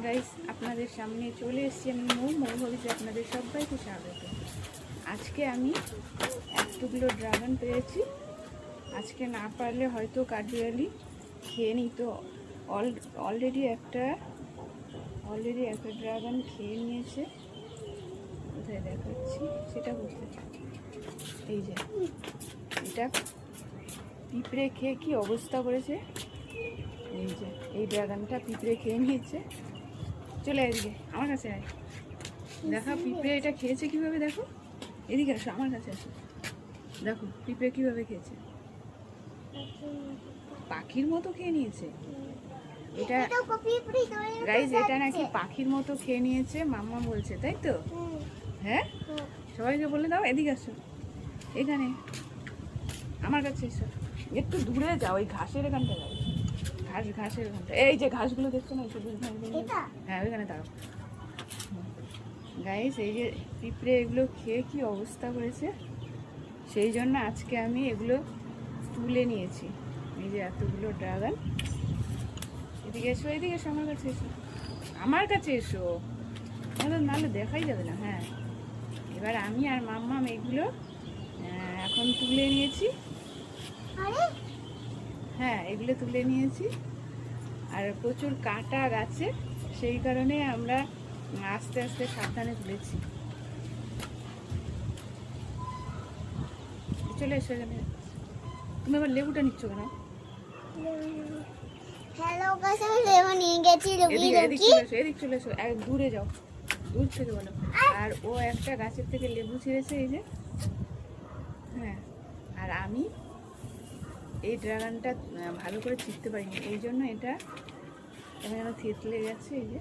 Guys, আপনাদের সামনে চলে এসেছি আমি মৌ ভবিষ্যতে আপনাদের সবাইকে স্বাগত। আজকে আমি এতগুলো ড্রাগন পেয়েছি। আজকে না পারলে হয়তো কার্ডিয়ালি খেয়ে নিই। তো অলরেডি একটা ড্রাগন খেয়ে নিয়েছে। কোথায় দেখাচ্ছি সেটা বলতে, এই যে এটা পিঁপড়ে খেয়ে কি অবস্থা করেছে। এই যে এই ড্রাগনটা পিঁপড়ে খেয়ে নিয়েছে। চলে এদিকে আমার কাছে আয়, দেখা পিঁপড়ে এটা খেয়েছে কিভাবে। দেখো এদিকে আসো, আমার কাছে আসো, দেখো পিঁপড়ে কিভাবে খেয়েছে। পাখির মতো খেয়ে নিয়েছে এটা গাইজ। এটা নাকি পাখির মতো খেয়ে নিয়েছে মাম্মা বলছে, তাই তো? হ্যাঁ, সবাইকে বলে দাও এদিকে আসো, এখানে আমার কাছে এসো। একটু দূরে যাও, ওই ঘাসের এখানটা যাও, ঘাসের এখানটা। এই যে ঘাসগুলো দেখছো না, সবুজ ঘাসগুলো, হ্যাঁ ওইখানে দাঁড়াও। গাইস, এই যে পিঁপড়ে এগুলো খেয়ে কি অবস্থা করেছে, সেই জন্য আজকে আমি এগুলো তুলে নিয়েছি। এই যে এতগুলো ড্রাগন। এদিকে এসো, এদিকে এসো, আমার কাছে এসো, আমার কাছে এসো, নাহলে দেখাই যাবে না। হ্যাঁ, এবার আমি আর মাম্মাম এগুলো এখন তুলে নিয়েছি। হ্যাঁ, এগুলো তুলে নিয়েছি। আর প্রচুর কাঁটা গাছে, সেই কারণে আমরা আস্তে আস্তে সাবধানে তুলেছি। চলে এসো এখানে। তুমি আবার লেবুটা নিচ্ছ কেন? এদিক চলে এসো, দূরে যাও, দূর থেকে বলো। আর ও একটা গাছের থেকে লেবু ছিঁড়েছে, এই যে। হ্যাঁ, আর আমি এই ড্রাগনটা ভালো করে ছিঁড়তে পারিনি, এই জন্য এটা যেন থেতলে গেছে। এই যে